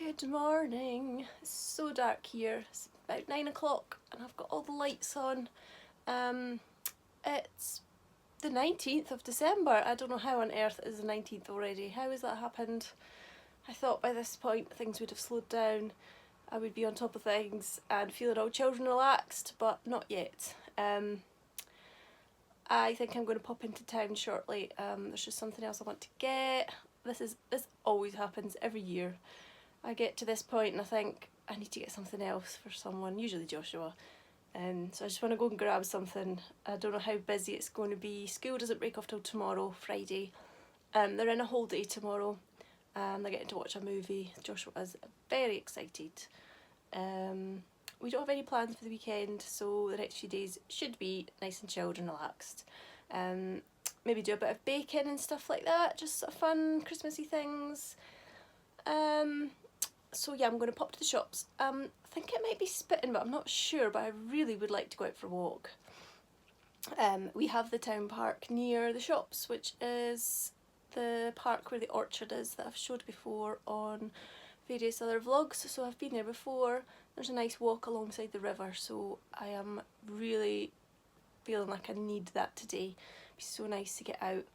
Good morning. It's so dark here. It's about 9 o'clock and I've got all the lights on. It's the 19th of December. I don't know how on earth it is the 19th already. How has that happened? I thought by this point things would have slowed down. I would be on top of things and feeling all children relaxed, but not yet. I think I'm going to pop into town shortly. There's just something else I want to get. This always happens every year. I get to this point and I think I need to get something else for someone, usually Joshua. So I just want to go and grab something. I don't know how busy it's going to be. School doesn't break off till tomorrow, Friday. They're in a whole day tomorrow. They're getting to watch a movie. Joshua is very excited. We don't have any plans for the weekend, so the next few days should be nice and chilled and relaxed. Maybe do a bit of baking and stuff like that, just sort of fun Christmassy things. So yeah, I'm going to pop to the shops. I think it might be Spitting, but I'm not sure, but I really would like to go out for a walk. We have the town park near the shops, which is the park where the orchard is that I've showed before on various other vlogs, so I've been there before. There's a nice walk alongside the river, so I am really feeling like I need that today. It'd be so nice to get out.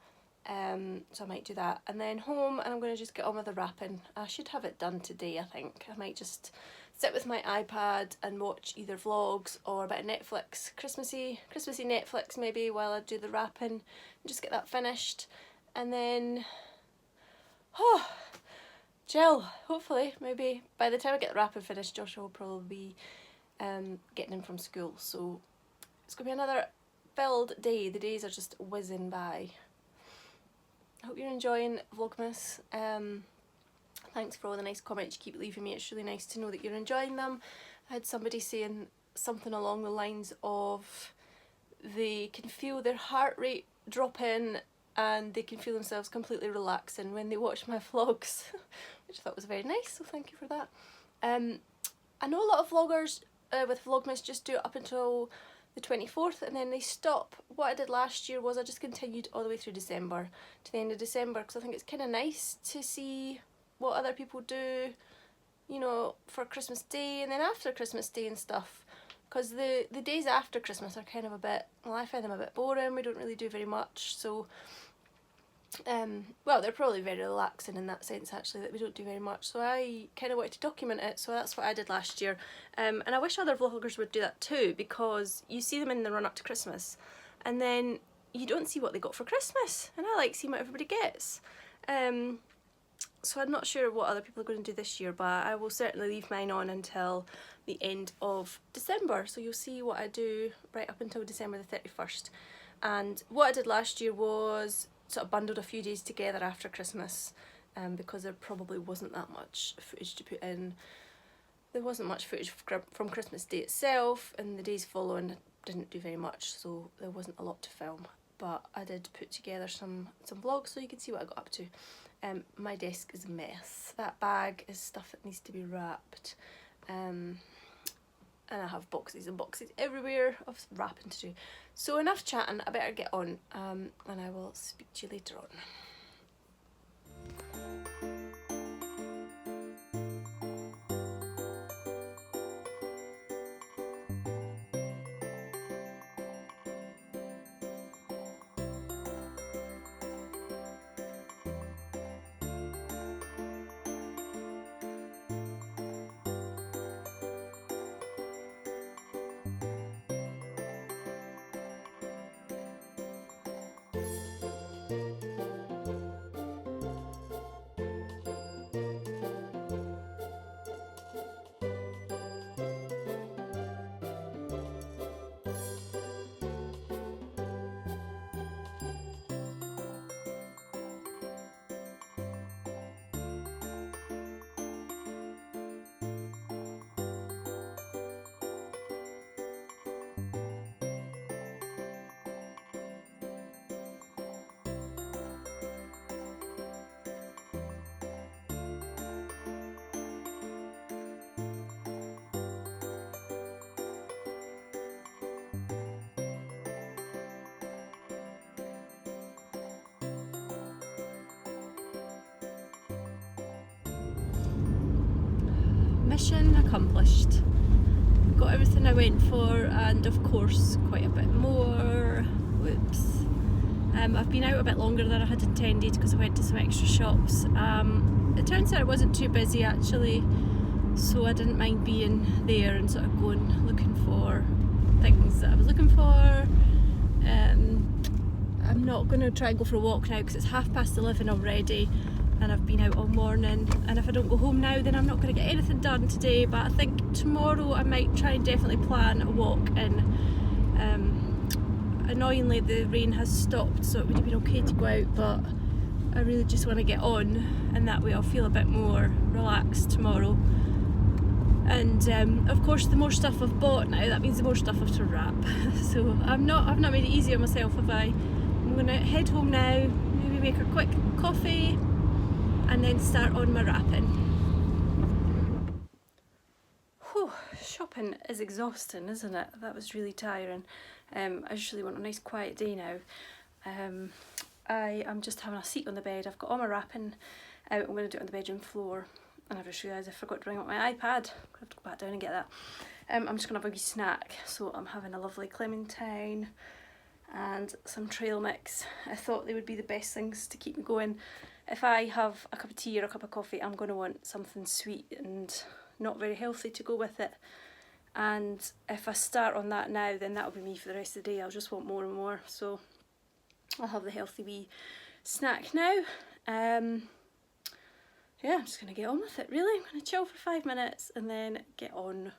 So I might do that, and then home, and I'm going to just get on with the wrapping. I should have it done today, I think. I might just sit with my iPad and watch either vlogs or a bit of Netflix, Christmassy Netflix maybe, while I do the wrapping, and just get that finished, and then chill. Hopefully, maybe by the time I get the wrapping finished, Joshua will probably be getting in from school, so it's going to be another filled day. The days are just whizzing by. I hope you're enjoying Vlogmas. Thanks for all the nice comments you keep leaving me. It's really nice to know that you're enjoying them. I had somebody saying something along the lines of they can feel their heart rate dropping and they can feel themselves completely relaxing when they watch my vlogs, which I thought was very nice, so thank you for that. I know a lot of vloggers with Vlogmas just do it up until the 24th and then they stop. What I did last year was I just continued all the way through December to the end of December, because I think it's kind of nice to see what other people do, you know, for Christmas Day and then after Christmas Day and stuff, because the days after Christmas are kind of a bit, well, I find them a bit boring. We don't really do very much, so well, they're probably very relaxing in that sense actually, that we don't do very much, so I kind of wanted to document it, so that's what I did last year. And I wish other vloggers would do that too, because you see them in the run up to Christmas and then you don't see what they got for Christmas, and I like seeing what everybody gets. So I'm not sure what other people are going to do this year, but I will certainly leave mine on until the end of December, so you'll see what I do right up until December the 31st. And what I did last year was sort of bundled a few days together after Christmas, because there probably wasn't that much footage to put in. There wasn't much footage from Christmas Day itself, and the days following I didn't do very much, so there wasn't a lot to film. But I did put together some vlogs so you can see what I got up to. My desk is a mess. That bag is stuff that needs to be wrapped. And I have boxes and boxes everywhere of wrapping to do. So enough chatting, I better get on, and I will speak to you later on. mission accomplished. Got everything I went for, and of course quite a bit more. Whoops. I've been out a bit longer than I had intended because I went to some extra shops. It turns out I wasn't too busy actually, so I didn't mind being there and sort of going looking for things that I was looking for. I'm not going to try and go for a walk now because it's 11:30 already and I've been out all morning, and if I don't go home now then I'm not going to get anything done today. But I think tomorrow I might try and definitely plan a walk in. Annoyingly the rain has stopped, so it would have been okay to go out, but I really just want to get on, and that way I'll feel a bit more relaxed tomorrow. And of course the more stuff I've bought now, that means the more stuff I have to wrap. So I've not made it easy on myself, have I? I'm going to head home now, maybe make a quick coffee and then start on my wrapping. Whew, shopping is exhausting, isn't it? That was really tiring. I just really want a nice quiet day now. I am just having a seat on the bed. I've got all my wrapping out. I'm going to do it on the bedroom floor, and I've just realised I forgot to bring up my iPad. I have to go back down and get that. I'm just going to have a wee snack. So I'm having a lovely clementine and some trail mix. I thought they would be the best things to keep me going. If I have a cup of tea or a cup of coffee, I'm going to want something sweet and not very healthy to go with it. And if I start on that now, then that'll be me for the rest of the day. I'll just want more and more. So I'll have the healthy wee snack now. Yeah, I'm just going to get on with it really. I'm going to chill for 5 minutes and then get on.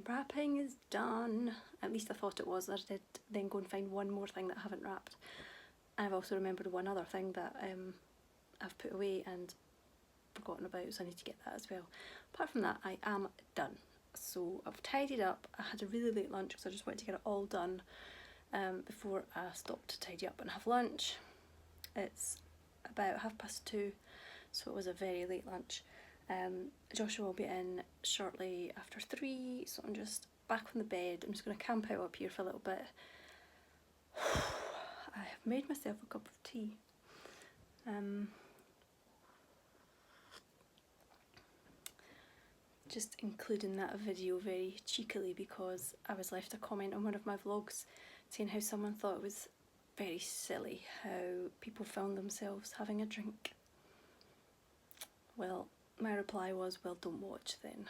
Wrapping is done. At least I thought it was. I did then go and find one more thing that I haven't wrapped. And I've also remembered one other thing that I've put away and forgotten about, so I need to get that as well. Apart from that, I am done. So I've tidied up. I had a really late lunch because I just wanted to get it all done before I stopped to tidy up and have lunch. It's about 2:30, so it was a very late lunch. Joshua will be in shortly after 3, so I'm just back on the bed. I'm just going to camp out up here for a little bit. I have made myself a cup of tea. Just including that video very cheekily because I was left a comment on one of my vlogs saying how someone thought it was very silly how people found themselves having a drink. Well, my reply was, well, don't watch then.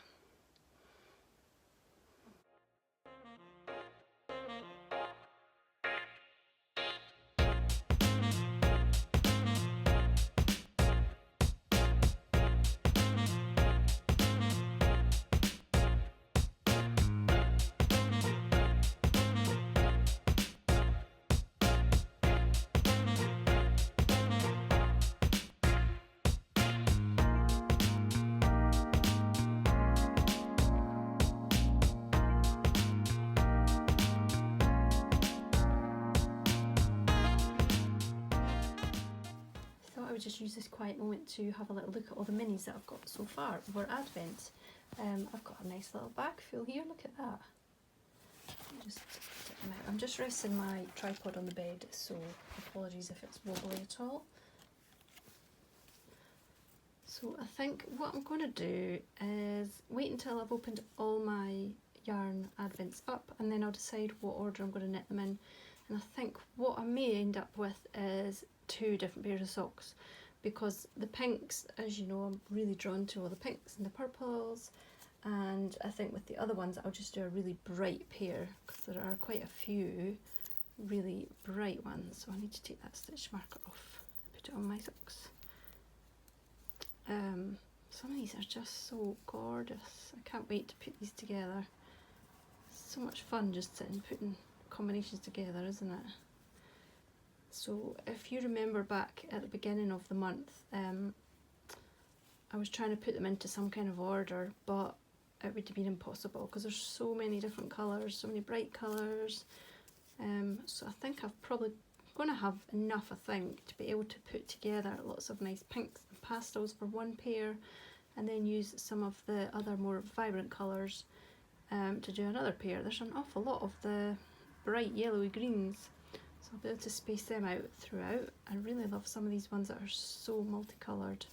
just use this quiet moment to have a little look at all the minis that I've got so far over Advent. I've got a nice little bag full here, look at that. Just take them out. I'm just resting my tripod on the bed, so apologies if it's wobbly at all. So I think what I'm going to do is wait until I've opened all my yarn advents up, and then I'll decide what order I'm going to knit them in. And I think what I may end up with is 2 different pairs of socks, because the pinks, as you know, I'm really drawn to all the pinks and the purples, and I think with the other ones I'll just do a really bright pair, because there are quite a few really bright ones. So I need to take that stitch marker off and put it on my socks. Some of these are just so gorgeous. I can't wait to put these together. So much fun just sitting putting combinations together, isn't it? So if you remember back at the beginning of the month, I was trying to put them into some kind of order, but it would have been impossible because there's so many different colours, so many bright colours. So I think I've probably going to have enough, I think, to be able to put together lots of nice pinks and pastels for one pair, and then use some of the other more vibrant colours to do another pair. There's an awful lot of the bright yellowy greens, so I'll be able to space them out throughout. I really love some of these ones that are so multicoloured.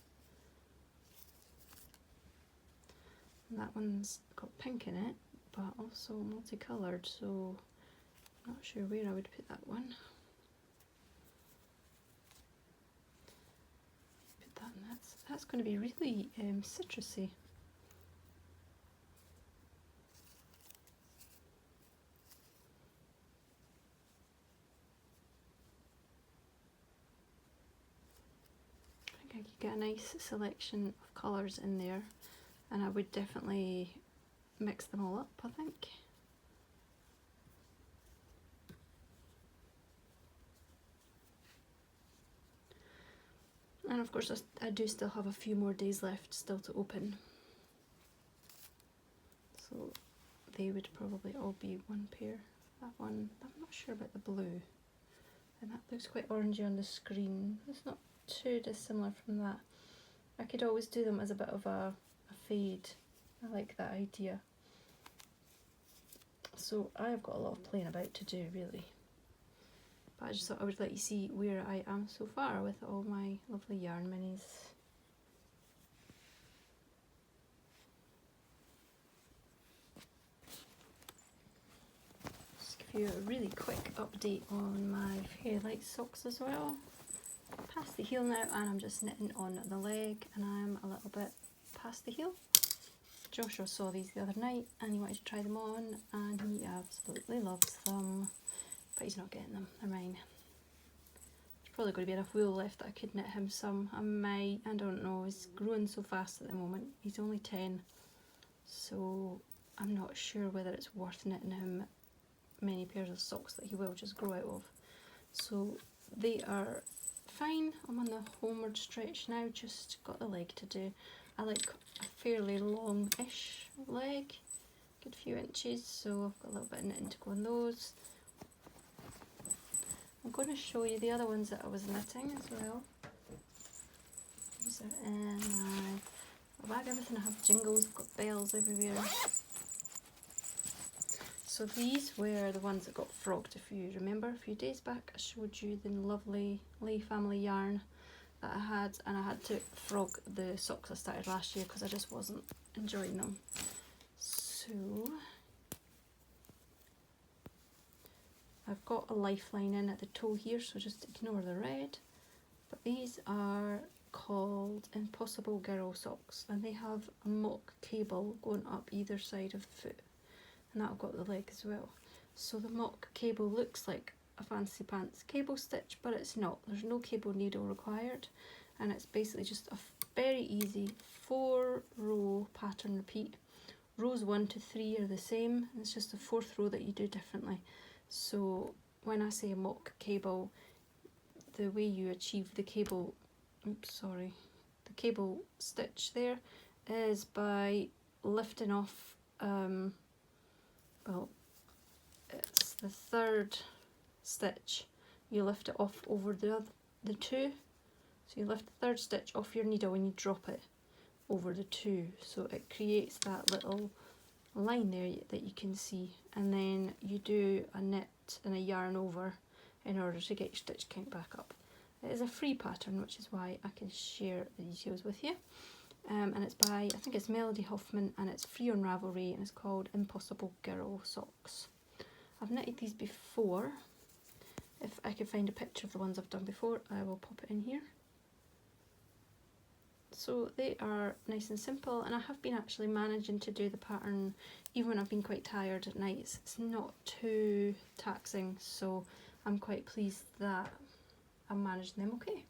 And that one's got pink in it, but also multicoloured, so I'm not sure where I would put that one. Put that in, that's going to be really citrusy. I could get a nice selection of colours in there, and I would definitely mix them all up, I think. And of course I do still have a few more days left still to open, so they would probably all be one pair. That one, I'm not sure about the blue, and that looks quite orangey on the screen. It's not too dissimilar from that. I could always do them as a bit of a fade. I like that idea. So I have got a lot of playing about to do, really. But I just thought I would let you see where I am so far with all my lovely yarn minis. Just give you a really quick update on my Fairy Light socks as well. Past the heel now, and I'm just knitting on the leg, and I'm a little bit past the heel. Joshua saw these the other night and he wanted to try them on, and he absolutely loves them, but he's not getting them, they're mine. There's probably going to be enough wool left that I could knit him some. I don't know, he's growing so fast at the moment. He's only 10, so I'm not sure whether it's worth knitting him many pairs of socks that he will just grow out of. So they are fine. I'm on the homeward stretch now, just got the leg to do. I like a fairly long-ish leg, good few inches, so I've got a little bit of knitting to go on those. I'm going to show you the other ones that I was knitting as well. These are in my bag. Everything I have jingles, I've got bells everywhere. So these were the ones that got frogged. If you remember, a few days back I showed you the lovely Lay family yarn that I had, and I had to frog the socks I started last year because I just wasn't enjoying them. So I've got a lifeline in at the toe here, so just ignore the red. But these are called Impossible Girl socks, and they have a mock cable going up either side of the foot, and that'll go up the leg as well. So the mock cable looks like a fancy pants cable stitch, but it's not. There's no cable needle required, and it's basically just a very easy 4-row pattern repeat. Rows 1 to 3 are the same, and it's just the 4th row that you do differently. So when I say a mock cable, the way you achieve the cable, the cable stitch there is by lifting off, well, it's the 3rd stitch, you lift it off over the 2, So you lift the third stitch off your needle and you drop it over the two, so it creates that little line there that you can see, and then you do a knit and a yarn over in order to get your stitch count back up. It is a free pattern, which is why I can share the details with you. And it's by, I think it's Melody Hoffman, and it's free on Ravelry, and it's called Impossible Girl Socks. I've knitted these before. If I can find a picture of the ones I've done before, I will pop it in here. So they are nice and simple, and I have been actually managing to do the pattern even when I've been quite tired at nights. It's not too taxing, so I'm quite pleased that I'm managing them okay.